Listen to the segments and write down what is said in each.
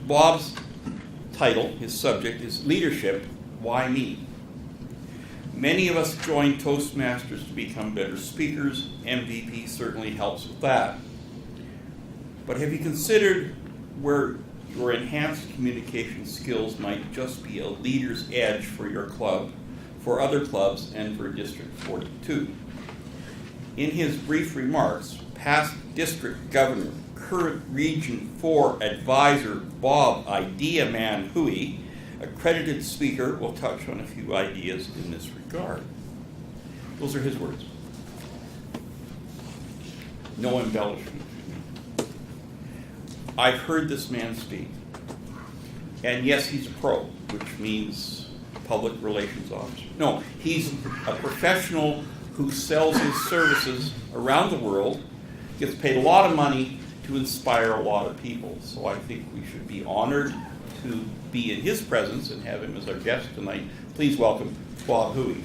Bob's title, his subject, is Leadership, Why Me? Many of us join Toastmasters to become better speakers. MVP certainly helps with that. But have you considered where your enhanced communication skills might just be a leader's edge for your club, for other clubs, and for District 42? In his brief remarks, past district governor, current Region 4 advisor Bob Idea Man Hooey, accredited speaker, will touch on a few ideas in this regard. Those are his words. No embellishment. I've heard this man speak. And yes, he's a pro, which means public relations officer. No, he's a professional who sells his services around the world, gets paid a lot of money to inspire a lot of people. So I think we should be honored to be in his presence and have him as our guest tonight. Please welcome Bob Hooey.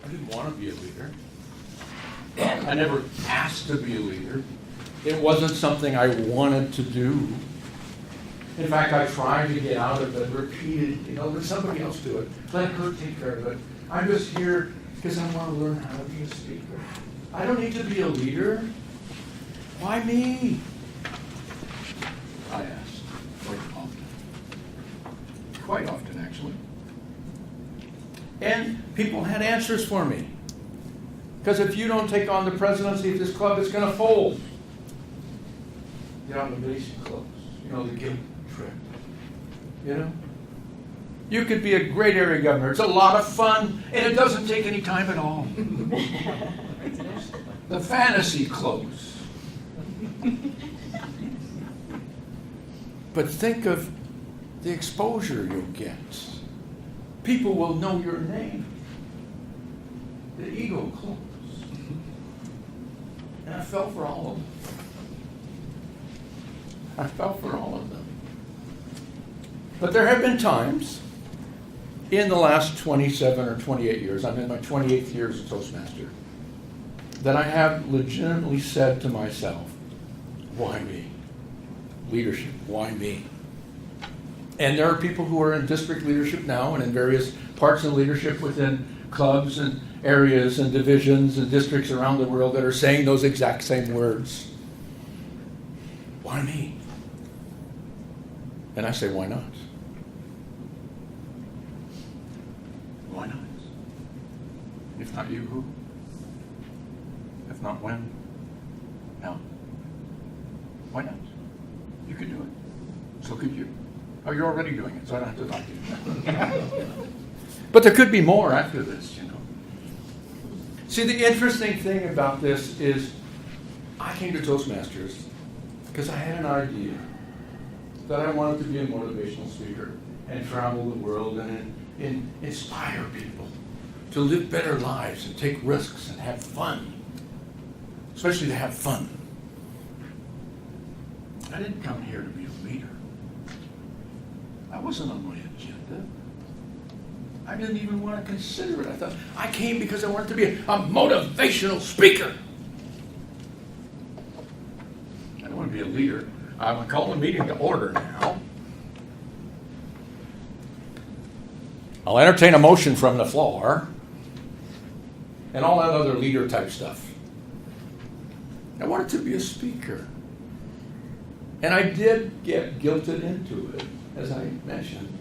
I didn't want to be a leader. I never asked to be a leader. It wasn't something I wanted to do. In fact, I tried to get out of it, repeated, let somebody else do it. Let her take care of it. I'm just here because I want to learn how to be a speaker. I don't need to be a leader. Why me? I asked quite often. Quite often, actually. And people had answers for me. Because if you don't take on the presidency of this club, it's going to fold. Get on the basic clubs. The guilt trip. You could be a great area governor. It's a lot of fun, and it doesn't take any time at all. The fantasy clothes. But think of the exposure you'll get. People will know your name. The ego clothes. And I fell for all of them. I fell for all of them. But there have been times in the last 27 or 28 years, I'm in my 28th year as a Toastmaster, that I have legitimately said to myself, why me? Leadership, why me? And there are people who are in district leadership now and in various parts of leadership within clubs and areas and divisions and districts around the world that are saying those exact same words. Why me? And I say, why not? Why not? If not you, who? If not when? Now. Why not? You could do it. So could you. Oh, you're already doing it, so I don't have to talk to you. But there could be more after this, See, the interesting thing about this is I came to Toastmasters because I had an idea that I wanted to be a motivational speaker and travel the world and inspire people to live better lives and take risks and have fun, especially to have fun. I didn't come here to be a leader. That wasn't on my agenda. I didn't even want to consider it. I thought, I came because I wanted to be a motivational speaker. I don't want to be a leader. I'm going to call the meeting to order now. I'll entertain a motion from the floor and all that other leader type stuff. I wanted to be a speaker. And I did get guilted into it, as I mentioned.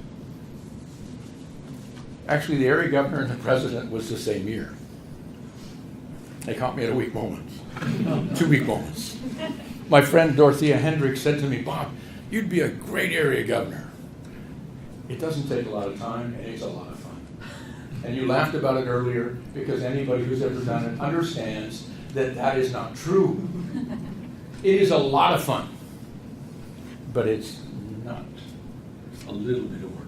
Actually, the area governor and the president was the same year. They caught me at a weak moment. 2 weak moments. My friend Dorothea Hendricks said to me, Bob, you'd be a great area governor. It doesn't take a lot of time, and it's a lot of fun. And you laughed about it earlier because anybody who's ever done it understands that that is not true. It is a lot of fun, but it's not a little bit of work.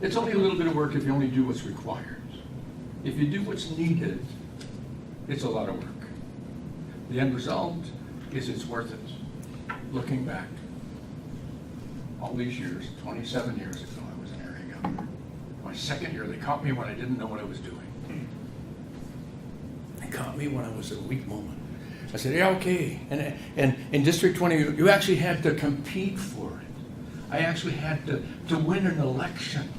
It's only a little bit of work if you only do what's required. If you do what's needed, it's a lot of work. The end result is it's worth it. Looking back, all these years, 27 years ago, I was an area governor. my second year, they caught me when I didn't know what I was doing. They caught me when I was at a weak moment. I said, yeah, okay. And in District 20, you actually had to compete for it. I actually had to win an election.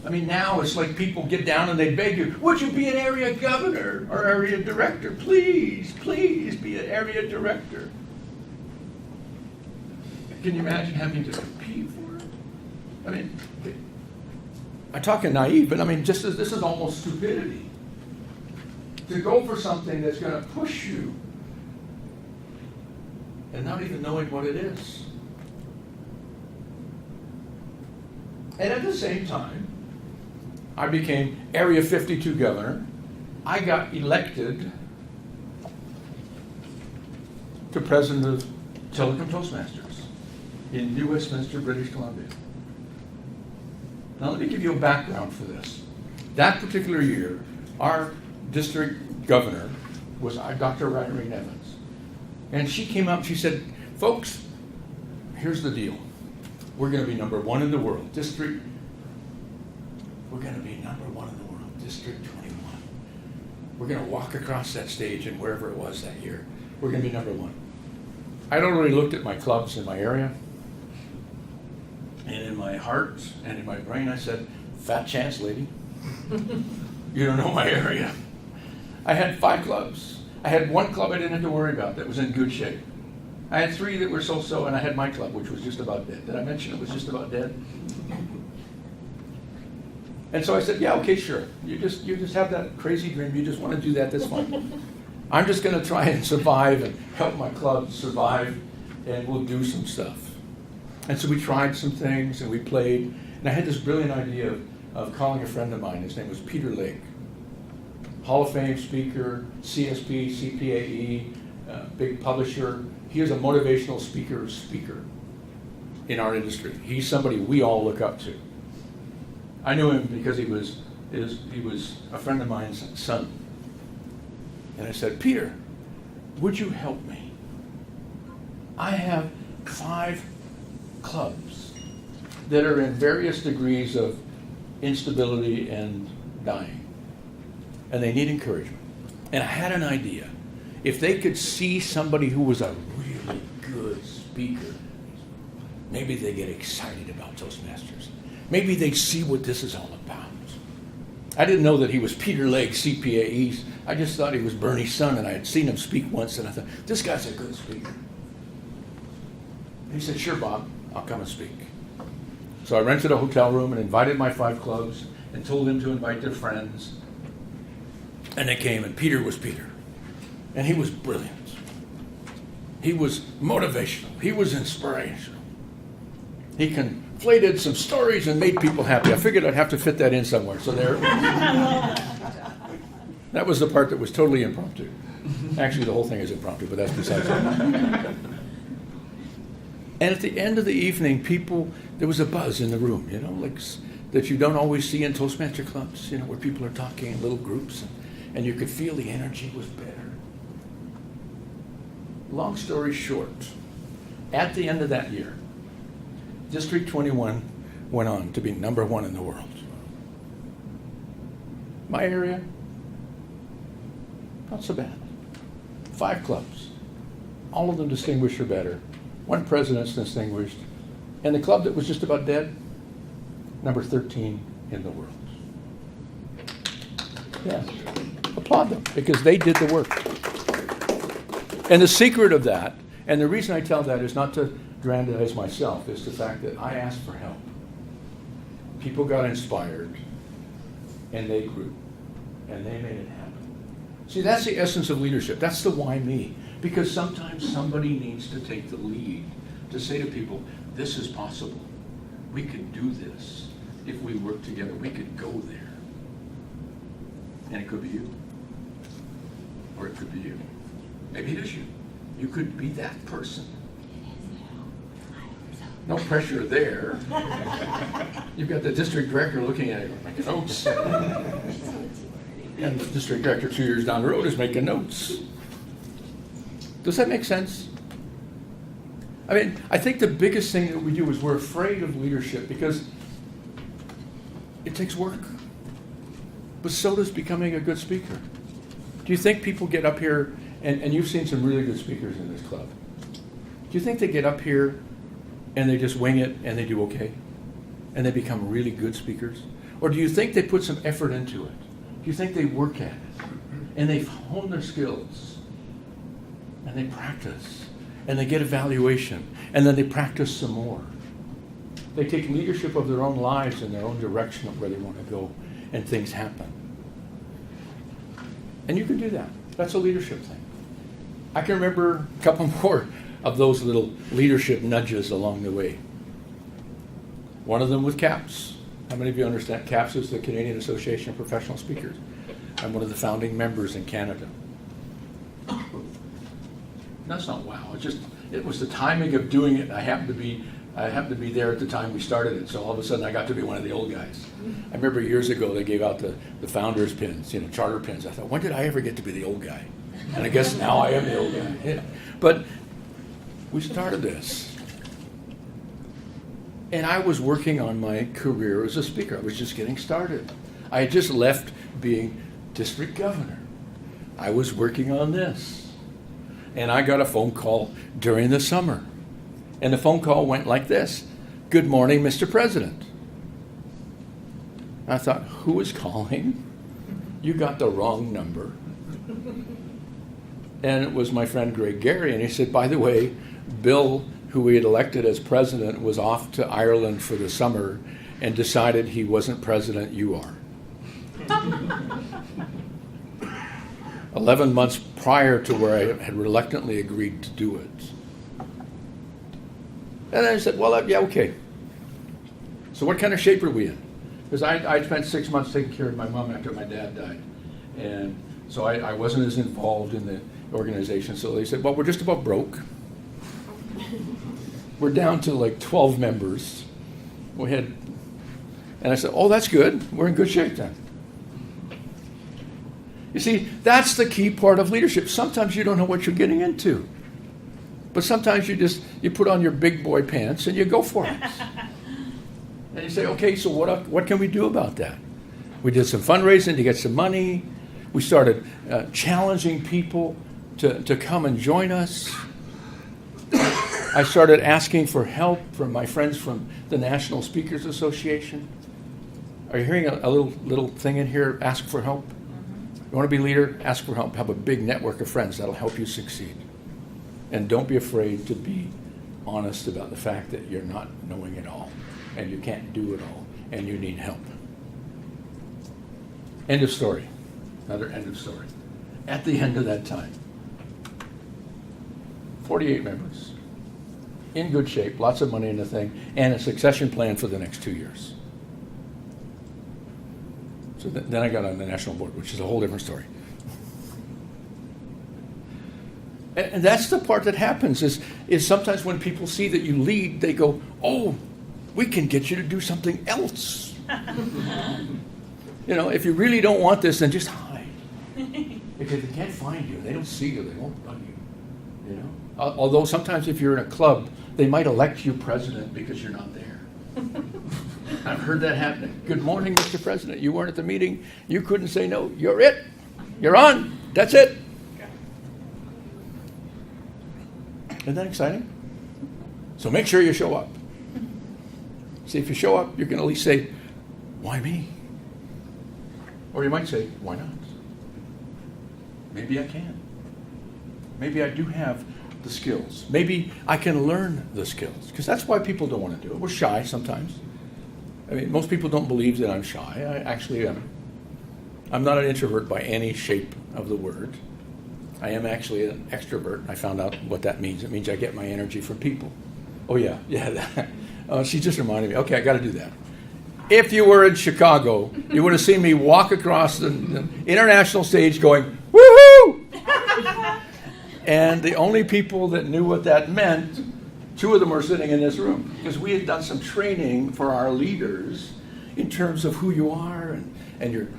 I mean, now it's like people get down and they beg you, would you be an area governor or area director? Please, please be an area director. Can you imagine having to compete for it? I mean, I'm talking naive, but I mean, this is almost stupidity. To go for something that's going to push you and not even knowing what it is. And at the same time, I became Area 52 governor. I got elected to president of Telecom Toastmasters in New Westminster, British Columbia. Now let me give you a background for this. That particular year, our district governor was Dr. Irene Evans. And she came up and she said, folks, here's the deal. We're going to be number one in the world. We're going to be number one in the world. District 21. We're going to walk across that stage and wherever it was that year. We're going to be number one. I'd already looked at my clubs in my area. And in my heart and in my brain, I said, fat chance, lady. You don't know my area. I had 5 clubs. I had 1 club I didn't have to worry about that was in good shape. I had 3 that were so-so, and I had my club, which was just about dead. Did I mention it was just about dead? And so I said, yeah, okay, sure. You just have that crazy dream. You just want to do that, that's fine. I'm just going to try and survive and help my club survive, and we'll do some stuff. And so we tried some things, and we played. And I had this brilliant idea of calling a friend of mine. His name was Peter Lake. Hall of Fame speaker, CSP, CPAE, big publisher. He is a motivational speaker in our industry. He's somebody we all look up to. I knew him because he was a friend of mine's son. And I said, Peter, would you help me? I have 5 clubs that are in various degrees of instability and dying. And they need encouragement. And I had an idea. If they could see somebody who was a really good speaker, maybe they get excited about Toastmasters. Maybe they see what this is all about. I didn't know that he was Peter Lake, CPAE. I just thought he was Bernie's son, and I had seen him speak once, and I thought, this guy's a good speaker. And he said, sure, Bob, I'll come and speak. So I rented a hotel room and invited my 5 clubs and told them to invite their friends. And they came, and Peter was Peter. And he was brilliant. He was motivational. He was inspirational. He conflated some stories and made people happy. I figured I'd have to fit that in somewhere. So there. That was the part that was totally impromptu. Actually, the whole thing is impromptu, but that's besides the point. And at the end of the evening, there was a buzz in the room, like that you don't always see in Toastmaster clubs, where people are talking in little groups, and you could feel the energy was better. Long story short, at the end of that year, District 21 went on to be number 1 in the world. My area, not so bad. 5 clubs, all of them distinguished or better. 1 president's distinguished. And the club that was just about dead, number 13 in the world. Yeah, applaud them, because they did the work. And the secret of that, and the reason I tell that is not to grandize myself, is the fact that I asked for help. People got inspired, and they grew, and they made it happen. See, that's the essence of leadership. That's the why me. Because sometimes somebody needs to take the lead to say to people, this is possible. We could do this. If we work together, we could go there. And it could be you. Or it could be you. Maybe it is you. You could be that person. No pressure there. You've got the district director looking at you, making notes. And the district director 2 years down the road is making notes. Does that make sense? I mean, I think the biggest thing that we do is we're afraid of leadership because it takes work. But so does becoming a good speaker. Do you think people get up here, and you've seen some really good speakers in this club. Do you think they get up here and they just wing it and they do okay? And they become really good speakers? Or do you think they put some effort into it? Do you think they work at it? And they hone their skills? And they practice? And they get evaluation? And then they practice some more? They take leadership of their own lives in their own direction of where they want to go, and things happen. And you can do that. That's a leadership thing. I can remember a couple more of those little leadership nudges along the way. One of them with CAPS. How many of you understand? CAPS is the Canadian Association of Professional Speakers. I'm one of the founding members in Canada. That's not wow. It was the timing of doing it. I happened to be there at the time we started it, so all of a sudden I got to be one of the old guys. I remember years ago they gave out the founders pins, charter pins. I thought, when did I ever get to be the old guy? And I guess now I am the old guy. Yeah. But we started this. And I was working on my career as a speaker. I was just getting started. I had just left being district governor. I was working on this. And I got a phone call during the summer. And the phone call went like this: "Good morning, Mr. President." I thought, who is calling? You got the wrong number. And it was my friend Greg Gary, and he said, by the way, Bill, who we had elected as president, was off to Ireland for the summer and decided he wasn't president, you are. 11 months prior to where I had reluctantly agreed to do it. And I said, well, yeah, okay. So what kind of shape are we in? Because I spent 6 months taking care of my mom after my dad died. And so I wasn't as involved in the organization. So they said, well, we're just about broke. We're down to like 12 members. And I said, oh, that's good. We're in good shape then. You see, that's the key part of leadership. Sometimes you don't know what you're getting into. But sometimes you put on your big boy pants and you go for it. And you say, okay, so what can we do about that? We did some fundraising to get some money. We started challenging people to come and join us. I started asking for help from my friends from the National Speakers Association. Are you hearing a little thing in here? Ask for help. You want to be a leader? Ask for help. Have a big network of friends that'll help you succeed. And don't be afraid to be honest about the fact that you're not knowing it all, and you can't do it all, and you need help. End of story. Another end of story. At the end of that time, 48 members, in good shape, lots of money in the thing, and a succession plan for the next 2 years. So then I got on the national board, which is a whole different story. And that's the part that happens is sometimes when people see that you lead, they go, oh, we can get you to do something else. If you really don't want this, then just hide. If they can't find you, they don't see you, they won't bug you. Although sometimes if you're in a club, they might elect you president because you're not there. I've heard that happening. Good morning, Mr. President. You weren't at the meeting. You couldn't say no. You're it. You're on. That's it. Isn't that exciting? So make sure you show up. See, if you show up, you can at least say, why me? Or you might say, why not? Maybe I can. Maybe I do have the skills. Maybe I can learn the skills. Because that's why people don't want to do it. We're shy sometimes. I mean, most people don't believe that I'm shy. I actually am. I'm not an introvert by any shape of the word. I am actually an extrovert. I found out what that means. It means I get my energy from people. Oh, yeah. She just reminded me. Okay, I got to do that. If you were in Chicago, you would have seen me walk across the international stage going, woohoo! And the only people that knew what that meant, 2 of them were sitting in this room, because we had done some training for our leaders in terms of who you are and your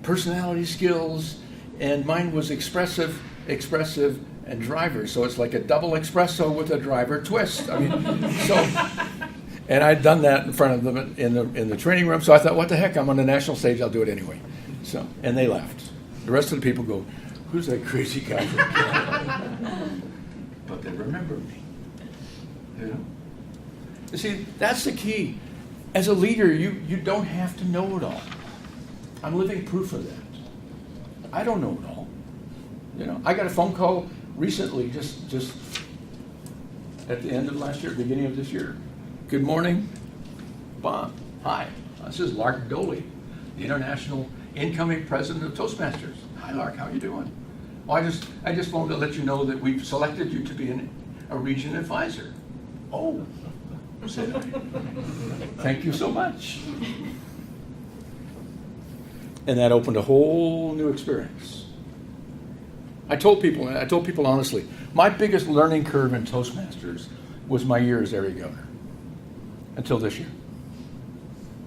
personality skills. And mine was expressive, and driver. So it's like a double espresso with a driver twist. I mean, And I'd done that in front of them in the training room, so I thought, what the heck, I'm on the national stage, I'll do it anyway. So, and they left. The rest of the people go, who's that crazy guy from Canada? But they remember me. You know? You see, that's the key. As a leader, you don't have to know it all. I'm living proof of that. I don't know it all. You know, I got a phone call recently, just at the end of last year, beginning of this year. Good morning, Bob. Hi, this is Lark Doley, the international incoming president of Toastmasters. Hi, Lark. How you doing? Well, I just wanted to let you know that we've selected you to be a region advisor. Oh, said I. Thank you so much. And that opened a whole new experience. I told people honestly, my biggest learning curve in Toastmasters was my year as area governor until this year.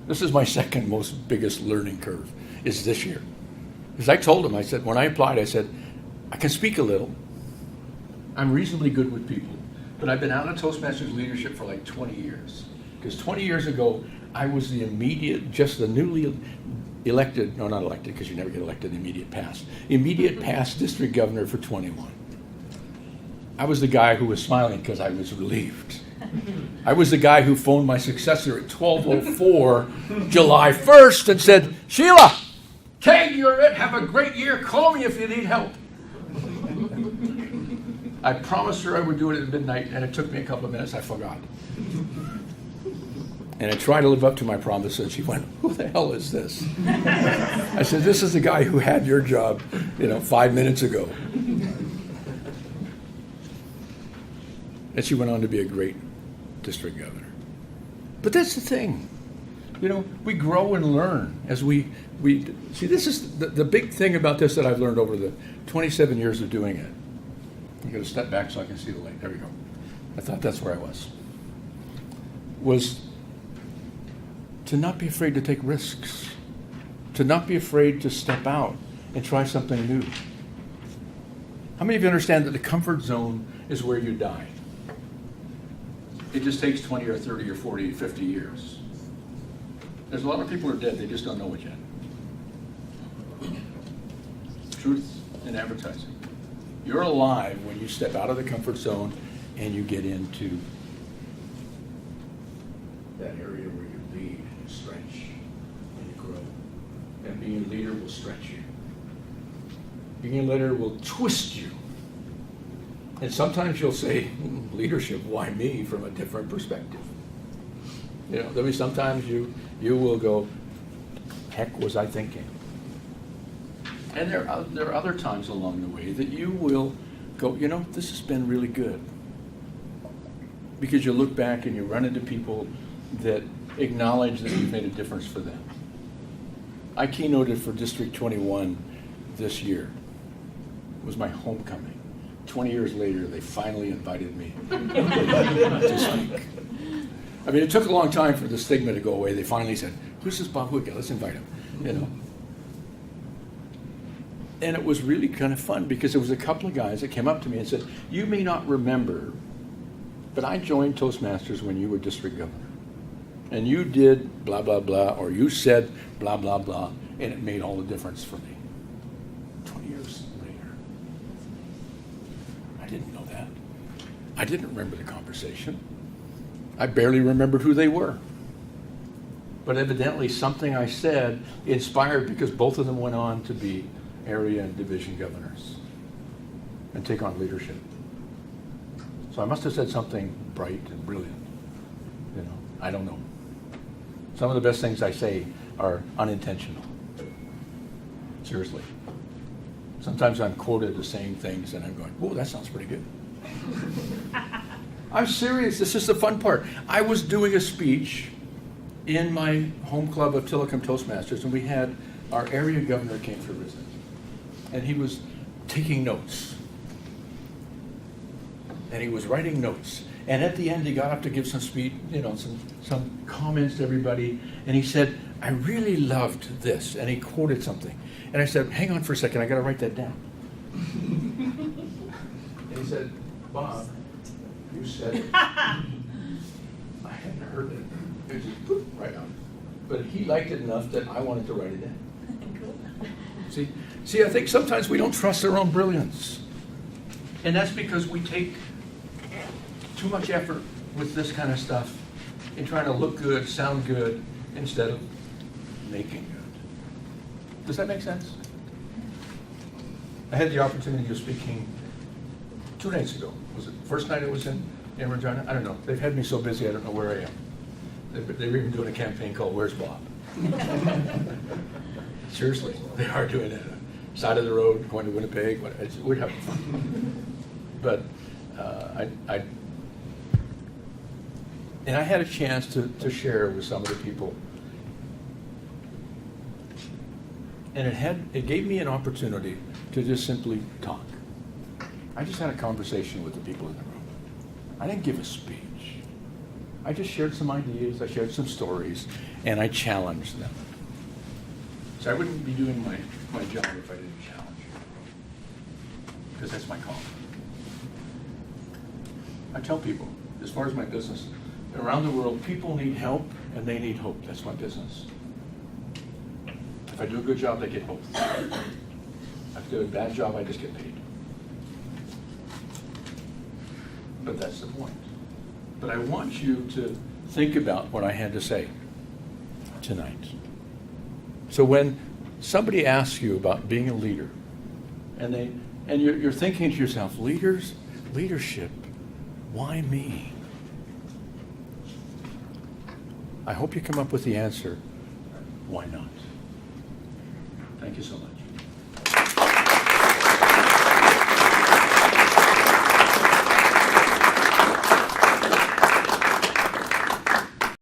This is my second most biggest learning curve, is this year. Because I told him, I said, when I applied, I said, I can speak a little. I'm reasonably good with people. But I've been out of Toastmasters leadership for like 20 years. Because 20 years ago, I was the newly elected, no, not elected, because you never get elected immediate pass district governor for 21. I was the guy who was smiling because I was relieved. I was the guy who phoned my successor at 12:04 July 1st and said, Sheila, Keg, you're it. Have a great year. Call me if you need help. I promised her I would do it at midnight, and it took me a couple of minutes. I forgot. And I tried to live up to my promise, and she went, who the hell is this? I said, this is the guy who had your job, 5 minutes ago. And she went on to be a great district governor. But that's the thing. We grow and learn as we see, this is the big thing about this that I've learned over the 27 years of doing it. I'm going to step back so I can see the light. There we go. I thought that's where I was to not be afraid to take risks, to not be afraid to step out and try something new. How many of you understand that the comfort zone is where you die? It just takes 20 or 30 or 40 or 50 years. There's a lot of people who are dead, they just don't know it yet. Truth in advertising. You're alive when you step out of the comfort zone and you get into that area where you lead and you stretch and you grow. And being a leader will stretch you. Being a leader will twist you. And sometimes you'll say, leadership, why me, from a different perspective. There'll be sometimes you will go, heck was I thinking? And there are other times along the way that you will go, this has been really good. Because you look back and you run into people that acknowledge that you've made a difference for them. I keynoted for District 21 this year. It was my homecoming. 20 years later, they finally invited me to speak. I mean, it took a long time for the stigma to go away. They finally said, who's this Bob Hooey? Let's invite him, And it was really kind of fun because there was a couple of guys that came up to me and said, you may not remember, but I joined Toastmasters when you were district governor. And you did blah, blah, blah, or you said blah, blah, blah, and it made all the difference for me. 20 years later. I didn't know that. I didn't remember the conversation. I barely remembered who they were. But evidently something I said inspired, because both of them went on to be area and division governors and take on leadership. So I must have said something bright and brilliant. I don't know. Some of the best things I say are unintentional. Seriously. Sometimes I'm quoted as saying things and I'm going, whoa, that sounds pretty good. I'm serious. This is the fun part. I was doing a speech in my home club of Tillicum Toastmasters, and we had our area governor came to visit, and he was taking notes. And he was writing notes. And at the end, he got up to give some speech, some comments to everybody. And he said, I really loved this. And he quoted something. And I said, hang on for a second, I got to write that down. And he said, Bob, you said it. I hadn't heard it. It just poof, right out. But he liked it enough that I wanted to write it in. See, I think sometimes we don't trust our own brilliance. And that's because we take too much effort with this kind of stuff in trying to look good, sound good, instead of making good. Does that make sense? I had the opportunity of speaking 2 nights ago. Was it the first night I was in Regina? I don't know. They've had me so busy I don't know where I am. They were even doing a campaign called Where's Bob? Seriously, they are doing it. Side of the road, going to Winnipeg. We're having fun. But and I had a chance to share with some of the people. And it gave me an opportunity to just simply talk. I just had a conversation with the people in the room. I didn't give a speech. I just shared some ideas, I shared some stories, and I challenged them. So I wouldn't be doing my job if I didn't challenge you. Because that's my calling. I tell people, as far as my business, around the world, people need help and they need hope. That's my business. If I do a good job, they get both. If I do a bad job, I just get paid. But that's the point. But I want you to think about what I had to say tonight. So when somebody asks you about being a leader, and you're thinking to yourself, leadership, why me? I hope you come up with the answer, why not? Thank you so much.